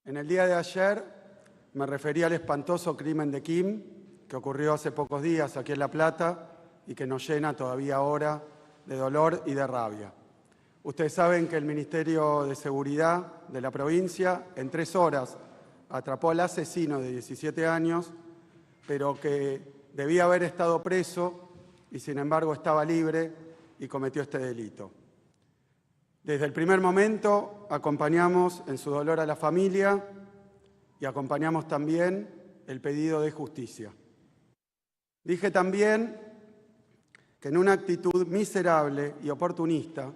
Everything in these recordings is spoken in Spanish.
En el día de ayer me referí al espantoso crimen de Kim, que ocurrió hace pocos días aquí en La Plata y que nos llena todavía ahora de dolor y de rabia. Ustedes saben que el Ministerio de Seguridad de la provincia en 3 horas atrapó al asesino de 17 años, pero que debía haber estado preso y sin embargo estaba libre y cometió este delito. Desde el primer momento acompañamos en su dolor a la familia y acompañamos también el pedido de justicia. Dije también que en una actitud miserable y oportunista,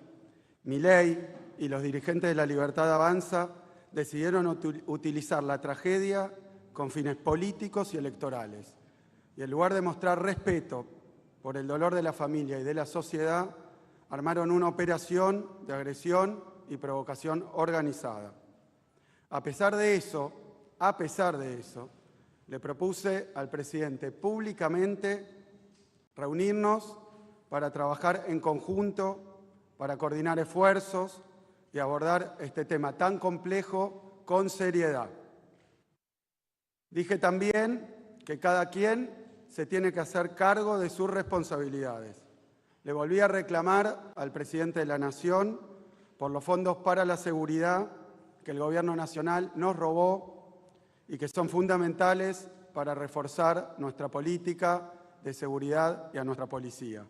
Milei y los dirigentes de La Libertad Avanza decidieron utilizar la tragedia con fines políticos y electorales. Y en lugar de mostrar respeto por el dolor de la familia y de la sociedad, armaron una operación de agresión y provocación organizada. A pesar de eso, le propuse al presidente públicamente reunirnos para trabajar en conjunto, para coordinar esfuerzos y abordar este tema tan complejo con seriedad. Dije también que cada quien se tiene que hacer cargo de sus responsabilidades. Le volví a reclamar al presidente de la Nación por los fondos para la seguridad que el Gobierno Nacional nos robó y que son fundamentales para reforzar nuestra política de seguridad y a nuestra policía.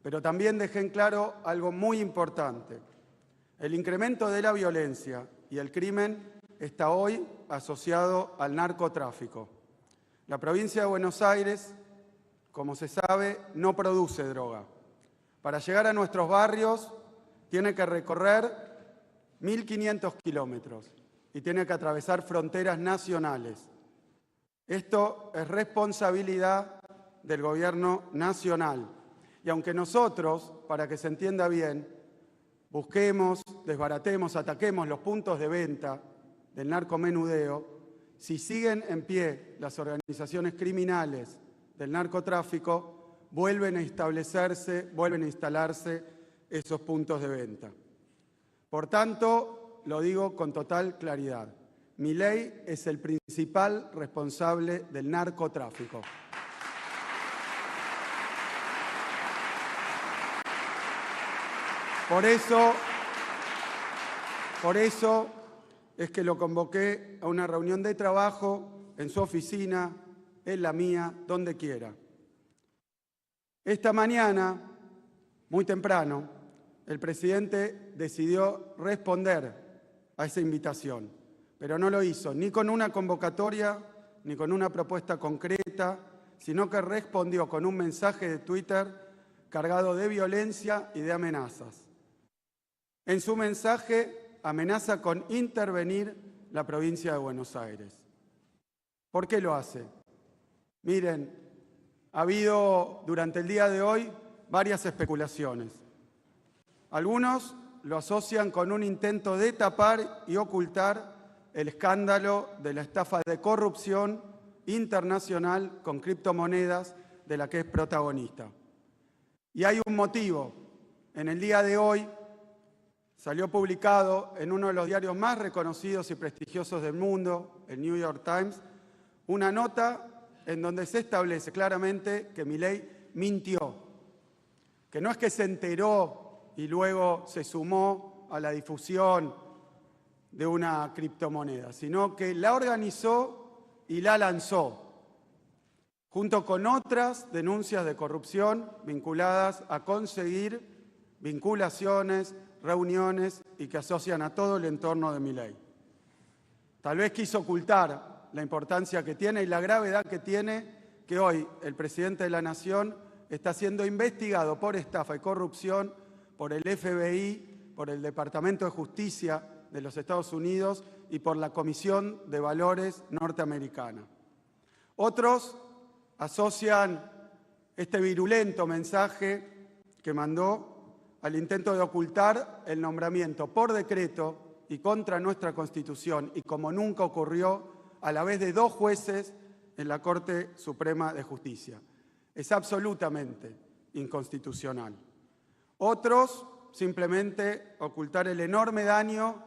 Pero también dejé en claro algo muy importante. El incremento de la violencia y el crimen está hoy asociado al narcotráfico. La provincia de Buenos Aires, como se sabe, no produce droga. Para llegar a nuestros barrios tiene que recorrer 1.500 kilómetros y tiene que atravesar fronteras nacionales. Esto es responsabilidad del Gobierno Nacional. Y aunque nosotros, para que se entienda bien, busquemos, desbaratemos, ataquemos los puntos de venta del narcomenudeo, si siguen en pie las organizaciones criminales del narcotráfico, vuelven a establecerse, vuelven a instalarse esos puntos de venta. Por tanto, lo digo con total claridad, Milei es el principal responsable del narcotráfico. Por eso es que lo convoqué a una reunión de trabajo en su oficina, en la mía, donde quiera. Esta mañana, muy temprano, el presidente decidió responder a esa invitación, pero no lo hizo ni con una convocatoria ni con una propuesta concreta, sino que respondió con un mensaje de Twitter cargado de violencia y de amenazas. En su mensaje amenaza con intervenir la provincia de Buenos Aires. ¿Por qué lo hace? Miren, ha habido durante el día de hoy varias especulaciones. Algunos lo asocian con un intento de tapar y ocultar el escándalo de la estafa de corrupción internacional con criptomonedas de la que es protagonista. Y hay un motivo. En el día de hoy salió publicado en uno de los diarios más reconocidos y prestigiosos del mundo, el New York Times, una nota en donde se establece claramente que Milei mintió, que no es que se enteró y luego se sumó a la difusión de una criptomoneda, sino que la organizó y la lanzó, junto con otras denuncias de corrupción vinculadas a conseguir vinculaciones, reuniones y que asocian a todo el entorno de Milei. Tal vez quiso ocultar la importancia que tiene y la gravedad que tiene que hoy el presidente de la Nación está siendo investigado por estafa y corrupción por el FBI, por el Departamento de Justicia de los Estados Unidos y por la Comisión de Valores norteamericana. Otros asocian este virulento mensaje que mandó al intento de ocultar el nombramiento por decreto y contra nuestra Constitución, y como nunca ocurrió, a la vez de 2 jueces en la Corte Suprema de Justicia. Es absolutamente inconstitucional. Otros, simplemente ocultar el enorme daño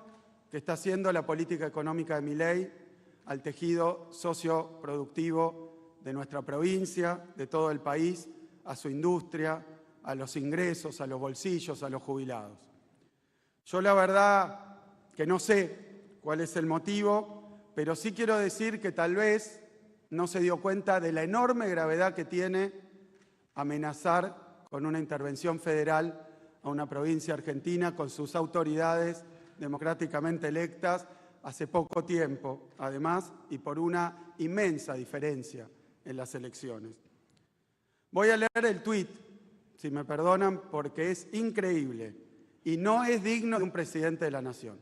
que está haciendo la política económica de Milei al tejido socioproductivo de nuestra provincia, de todo el país, a su industria, a los ingresos, a los bolsillos, a los jubilados. Yo la verdad que no sé cuál es el motivo, pero sí quiero decir que tal vez no se dio cuenta de la enorme gravedad que tiene amenazar con una intervención federal a una provincia argentina con sus autoridades democráticamente electas hace poco tiempo, además, y por una inmensa diferencia en las elecciones. Voy a leer el tuit, si me perdonan, porque es increíble y no es digno de un presidente de la Nación.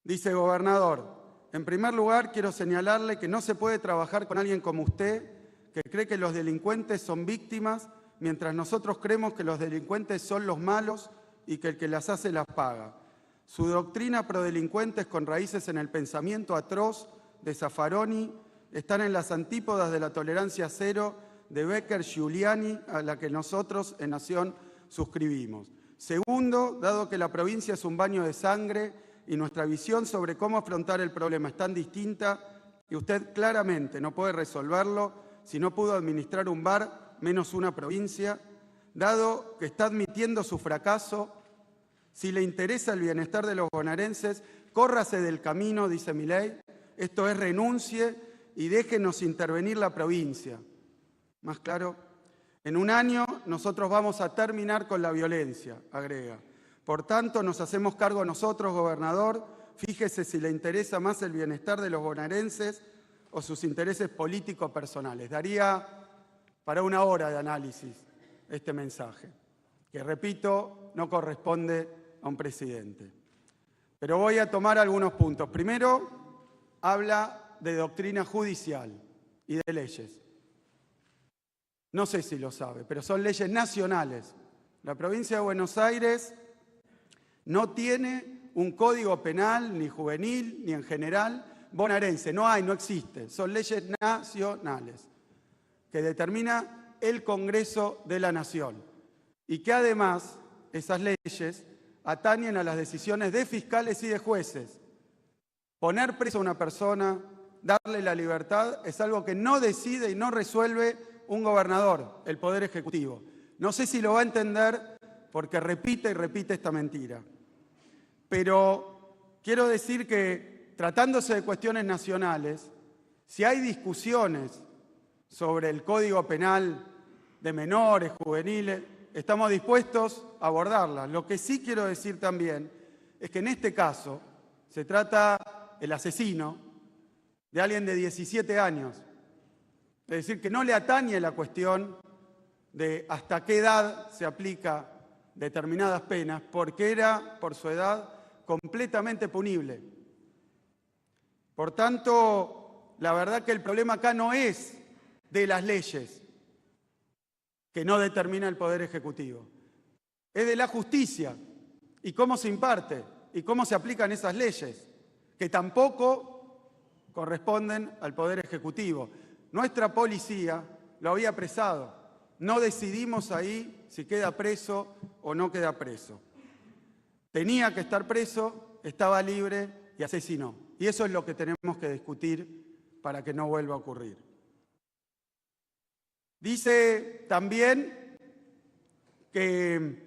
Dice: gobernador, en primer lugar quiero señalarle que no se puede trabajar con alguien como usted, que cree que los delincuentes son víctimas, mientras nosotros creemos que los delincuentes son los malos y que el que las hace las paga. Su doctrina prodelincuentes con raíces en el pensamiento atroz de Zaffaroni están en las antípodas de la tolerancia cero de Becker Giuliani, a la que nosotros en Nación suscribimos. Segundo, dado que la provincia es un baño de sangre y nuestra visión sobre cómo afrontar el problema es tan distinta, que usted claramente no puede resolverlo si no pudo administrar un bar menos una provincia, dado que está admitiendo su fracaso. Si le interesa el bienestar de los bonaerenses, córrase del camino, dice Milei, esto es renuncie y déjenos intervenir la provincia. ¿Más claro? En un año nosotros vamos a terminar con la violencia, agrega. Por tanto, nos hacemos cargo nosotros, gobernador, fíjese si le interesa más el bienestar de los bonaerenses o sus intereses políticos personales. Daría para una hora de análisis este mensaje, que repito, no corresponde a un presidente. Pero voy a tomar algunos puntos. Primero, habla de doctrina judicial y de leyes. No sé si lo sabe, pero son leyes nacionales. La provincia de Buenos Aires no tiene un código penal, ni juvenil, ni en general, bonaerense. No hay, no existe. Son leyes nacionales que determina el Congreso de la Nación y que además esas leyes atañen a las decisiones de fiscales y de jueces. Poner preso a una persona, darle la libertad, es algo que no decide y no resuelve un gobernador, el Poder Ejecutivo. No sé si lo va a entender porque repite y repite esta mentira. Pero quiero decir que, tratándose de cuestiones nacionales, si hay discusiones sobre el Código Penal de menores, juveniles, estamos dispuestos a abordarlas. Lo que sí quiero decir también es que en este caso se trata el asesino de alguien de 17 años. Es decir, que no le atañe la cuestión de hasta qué edad se aplica determinadas penas, porque era, por su edad, completamente punible. Por tanto, la verdad que el problema acá no es de las leyes que no determina el Poder Ejecutivo, es de la justicia y cómo se imparte y cómo se aplican esas leyes, que tampoco corresponden al Poder Ejecutivo. Nuestra policía lo había apresado. No decidimos ahí si queda preso o no queda preso. Tenía que estar preso, estaba libre y asesinó. Y eso es lo que tenemos que discutir para que no vuelva a ocurrir. Dice también que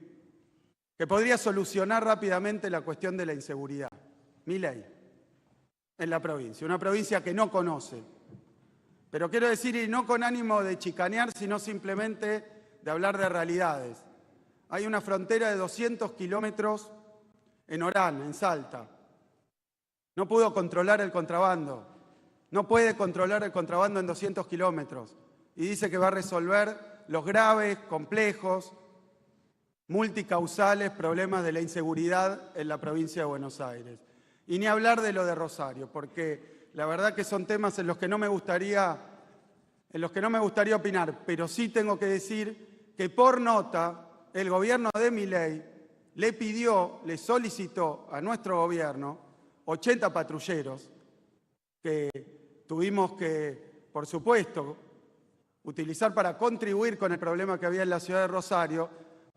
podría solucionar rápidamente la cuestión de la inseguridad. Milei, en la provincia, una provincia que no conoce. Pero quiero decir, y no con ánimo de chicanear, sino simplemente de hablar de realidades. Hay una frontera de 200 kilómetros en Orán, en Salta. No pudo controlar el contrabando. No puede controlar el contrabando en 200 kilómetros. Y dice que va a resolver los graves, complejos, multicausales problemas de la inseguridad en la provincia de Buenos Aires. Y ni hablar de lo de Rosario, porque la verdad que son temas en los que no me gustaría opinar, pero sí tengo que decir que por nota el gobierno de Milei le solicitó a nuestro gobierno 80 patrulleros que tuvimos que, por supuesto, utilizar para contribuir con el problema que había en la ciudad de Rosario,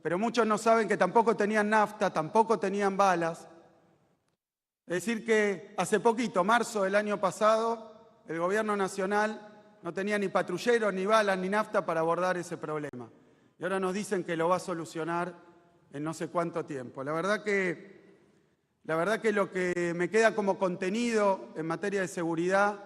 pero muchos no saben que tampoco tenían nafta, tampoco tenían balas, Es decir que hace poquito, marzo del año pasado, el gobierno nacional no tenía ni patrulleros, ni balas, ni nafta para abordar ese problema. Y ahora nos dicen que lo va a solucionar en no sé cuánto tiempo. La verdad que lo que me queda como contenido en materia de seguridad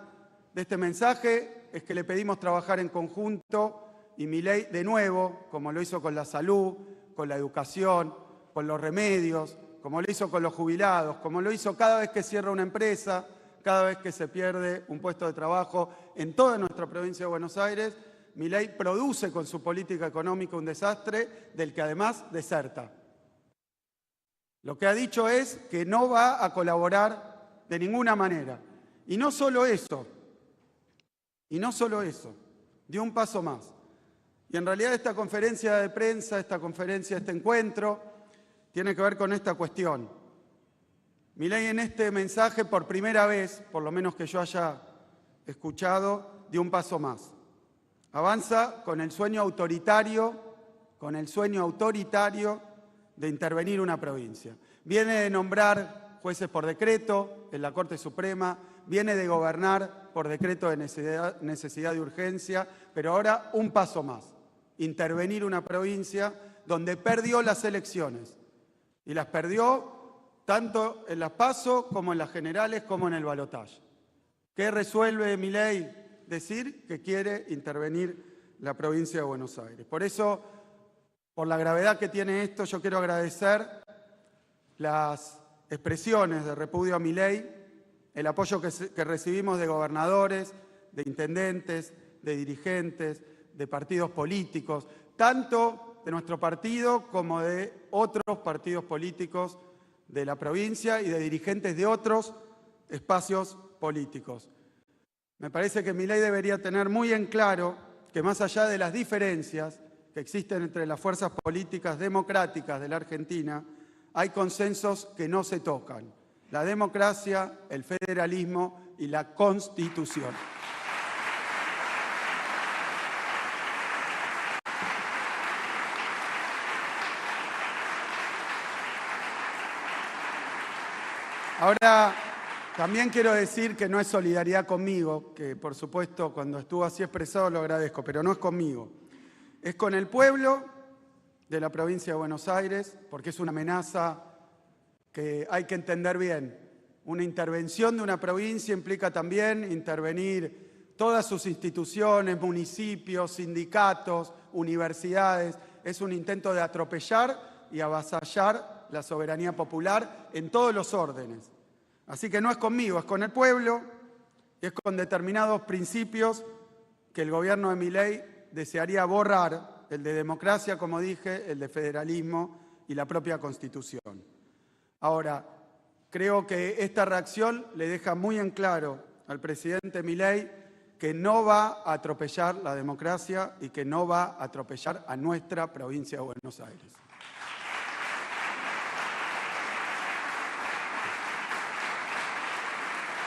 de este mensaje es que le pedimos trabajar en conjunto y Milei, de nuevo, como lo hizo con la salud, con la educación, con los remedios, como lo hizo con los jubilados, como lo hizo cada vez que cierra una empresa, cada vez que se pierde un puesto de trabajo en toda nuestra provincia de Buenos Aires, Milei produce con su política económica un desastre del que además deserta. Lo que ha dicho es que no va a colaborar de ninguna manera. Y no solo eso, dio un paso más. Y en realidad esta conferencia de prensa, este encuentro, tiene que ver con esta cuestión. Milei en este mensaje, por primera vez, por lo menos que yo haya escuchado, dio un paso más. Avanza con el sueño autoritario de intervenir una provincia. Viene de nombrar jueces por decreto en la Corte Suprema, viene de gobernar por decreto de necesidad de urgencia, pero ahora un paso más, intervenir una provincia donde perdió las elecciones. Y las perdió tanto en las PASO como en las generales como en el balotaje. ¿Qué resuelve Milei? Decir que quiere intervenir la provincia de Buenos Aires. Por eso, por la gravedad que tiene esto, yo quiero agradecer las expresiones de repudio a Milei, el apoyo que recibimos de gobernadores, de intendentes, de dirigentes, de partidos políticos, tanto de nuestro partido como de otros partidos políticos de la provincia y de dirigentes de otros espacios políticos. Me parece que Milei debería tener muy en claro que más allá de las diferencias que existen entre las fuerzas políticas democráticas de la Argentina, hay consensos que no se tocan: la democracia, el federalismo y la Constitución. Ahora, también quiero decir que no es solidaridad conmigo, que por supuesto cuando estuvo así expresado lo agradezco, pero no es conmigo. Es con el pueblo de la provincia de Buenos Aires, porque es una amenaza que hay que entender bien. Una intervención de una provincia implica también intervenir todas sus instituciones, municipios, sindicatos, universidades. Es un intento de atropellar y avasallar la soberanía popular en todos los órdenes. Así que no es conmigo, es con el pueblo y es con determinados principios que el gobierno de Milei desearía borrar: el de democracia, como dije, el de federalismo y la propia Constitución. Ahora, creo que esta reacción le deja muy en claro al presidente Milei que no va a atropellar la democracia y que no va a atropellar a nuestra provincia de Buenos Aires.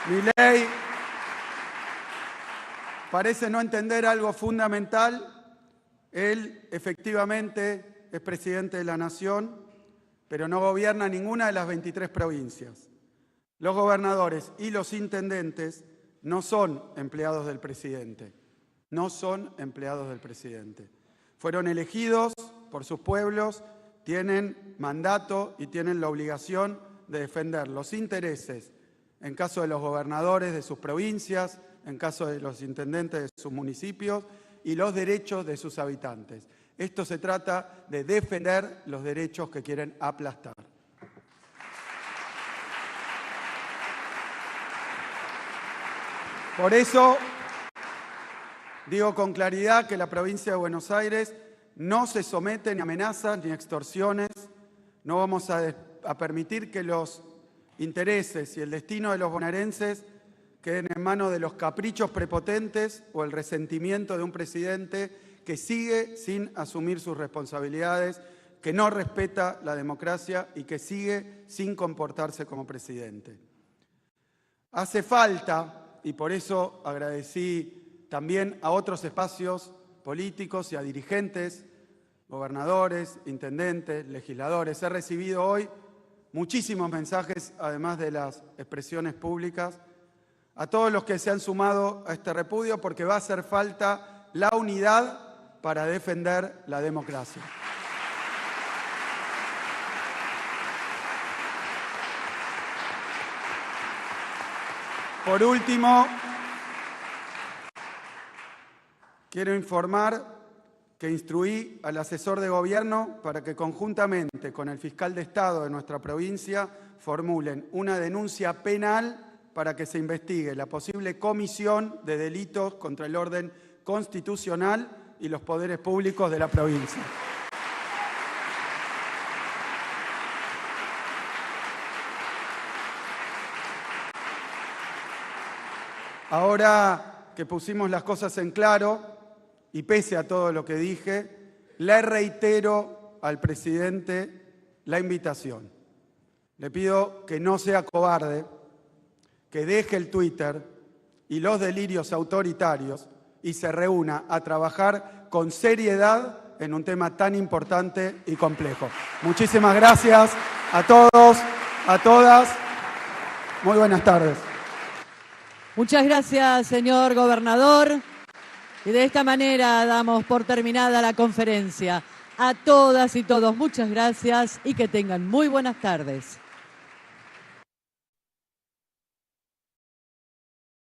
Milei parece no entender algo fundamental. Él efectivamente es presidente de la Nación, pero no gobierna ninguna de las 23 provincias. Los gobernadores y los intendentes no son empleados del presidente. No son empleados del presidente. Fueron elegidos por sus pueblos, tienen mandato y tienen la obligación de defender los intereses, en caso de los gobernadores de sus provincias, en caso de los intendentes de sus municipios, y los derechos de sus habitantes. Esto se trata de defender los derechos que quieren aplastar. Por eso digo con claridad que la provincia de Buenos Aires no se somete ni a amenazas ni a extorsiones. No vamos a permitir que los intereses y el destino de los bonaerenses queden en manos de los caprichos prepotentes o el resentimiento de un presidente que sigue sin asumir sus responsabilidades, que no respeta la democracia y que sigue sin comportarse como presidente. Hace falta, y por eso agradecí también a otros espacios políticos y a dirigentes, gobernadores, intendentes, legisladores. He recibido hoy muchísimos mensajes, además de las expresiones públicas, a todos los que se han sumado a este repudio, porque va a hacer falta la unidad para defender la democracia. Por último, quiero informar que instruí al asesor de gobierno para que conjuntamente con el fiscal de Estado de nuestra provincia formulen una denuncia penal para que se investigue la posible comisión de delitos contra el orden constitucional y los poderes públicos de la provincia. Ahora que pusimos las cosas en claro, y pese a todo lo que dije, le reitero al presidente la invitación. Le pido que no sea cobarde, que deje el Twitter y los delirios autoritarios y se reúna a trabajar con seriedad en un tema tan importante y complejo. Muchísimas gracias a todos, a todas. Muy buenas tardes. Muchas gracias, señor gobernador. Y de esta manera damos por terminada la conferencia. A todas y todos, muchas gracias y que tengan muy buenas tardes.